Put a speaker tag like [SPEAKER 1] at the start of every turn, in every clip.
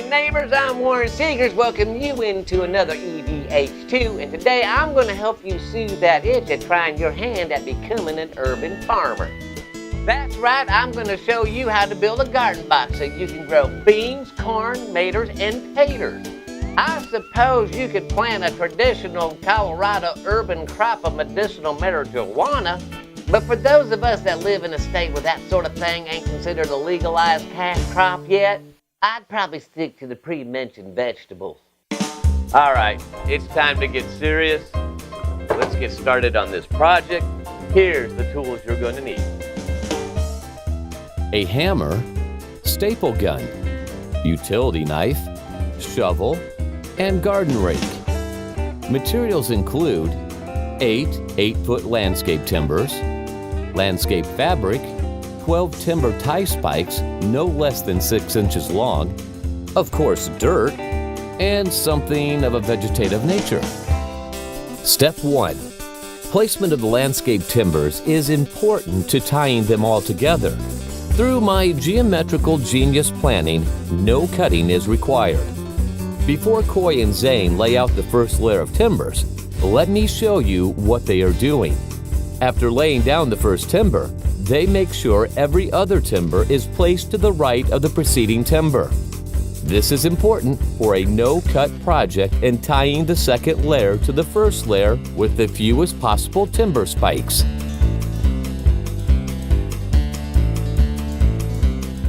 [SPEAKER 1] neighbors, I'm Warren Seegers. Welcome you into another EVH2, and today I'm going to help you soothe that itch at trying your hand at becoming an urban farmer. That's right, I'm going to show you how to build a garden box so you can grow beans, corn, tomatoes, and taters. I suppose you could plant a traditional Colorado urban crop of medicinal marijuana, but for those of us that live in a state where that sort of thing ain't considered a legalized cash crop yet, I'd probably stick to the pre-mentioned vegetables. All right, it's time to get serious. Let's get started on this project. Here's the tools you're going to need.
[SPEAKER 2] A hammer, staple gun, utility knife, shovel, and garden rake. Materials include 8 8-foot landscape timbers, landscape fabric, 12 timber tie spikes no less than 6 inches long, of course dirt, and something of a vegetative nature. Step 1. Placement of the landscape timbers is important to tying them all together. Through my geometrical genius planning, no cutting is required. Before Coy and Zane lay out the first layer of timbers, let me show you what they are doing. After laying down the first timber, they make sure every other timber is placed to the right of the preceding timber. This is important for a no-cut project and tying the second layer to the first layer with the fewest possible timber spikes.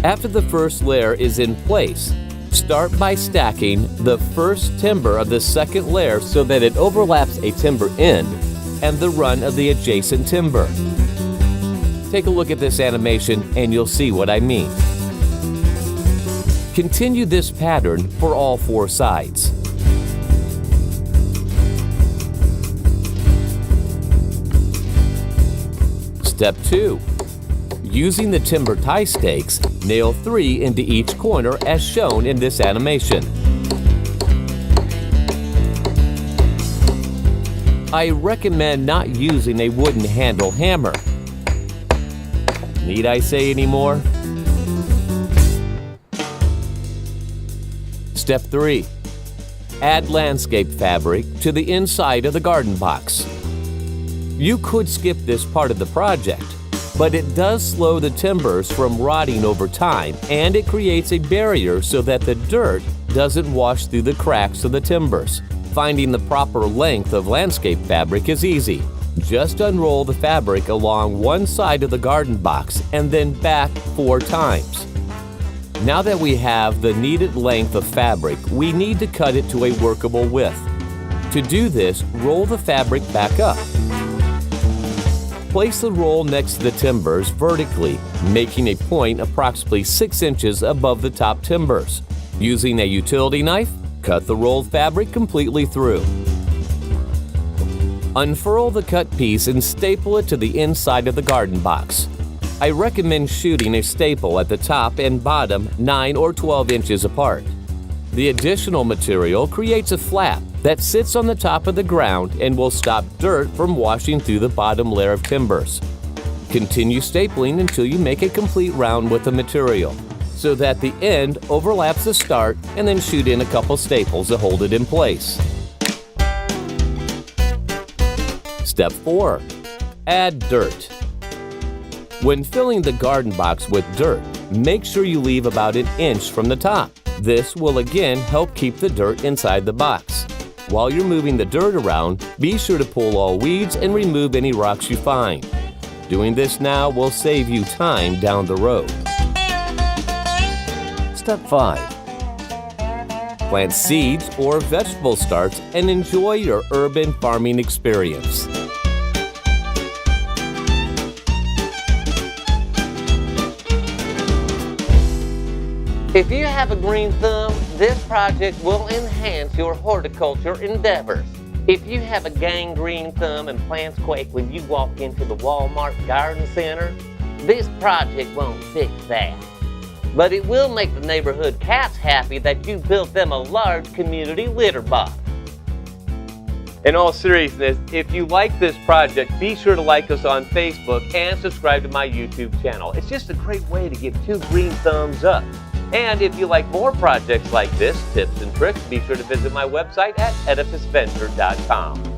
[SPEAKER 2] After the first layer is in place, start by stacking the first timber of the second layer so that it overlaps a timber end and the run of the adjacent timber. Take a look at this animation and you'll see what I mean. Continue this pattern for all 4 sides. Step 2. Using the timber tie stakes, nail 3 into each corner as shown in this animation. I recommend not using a wooden handle hammer. Need I say any more? Step 3. Add landscape fabric to the inside of the garden box. You could skip this part of the project, but it does slow the timbers from rotting over time, and it creates a barrier so that the dirt doesn't wash through the cracks of the timbers. Finding the proper length of landscape fabric is easy. Just unroll the fabric along one side of the garden box and then back 4 times. Now that we have the needed length of fabric, we need to cut it to a workable width. To do this, roll the fabric back up. Place the roll next to the timbers vertically, making a point approximately 6 inches above the top timbers. Using a utility knife, cut the rolled fabric completely through. Unfurl the cut piece and staple it to the inside of the garden box. I recommend shooting a staple at the top and bottom 9 or 12 inches apart. The additional material creates a flap that sits on the top of the ground and will stop dirt from washing through the bottom layer of timbers. Continue stapling until you make a complete round with the material, so that the end overlaps the start, and then shoot in a couple staples to hold it in place. Step 4. Add dirt. When filling the garden box with dirt, make sure you leave about 1 inch from the top. This will again help keep the dirt inside the box. While you're moving the dirt around, be sure to pull all weeds and remove any rocks you find. Doing this now will save you time down the road. Step 5. Plant seeds or vegetable starts and enjoy your urban farming experience.
[SPEAKER 1] If you have a green thumb, this project will enhance your horticulture endeavors. If you have a gangrene thumb and plants quake when you walk into the Walmart garden center, this project won't fix that. But it will make the neighborhood cats happy that you built them a large community litter box. In all seriousness, if you like this project, be sure to like us on Facebook and subscribe to my YouTube channel. It's just a great way to give 2 green thumbs up. And if you like more projects like this, tips and tricks, be sure to visit my website at edificeventure.com.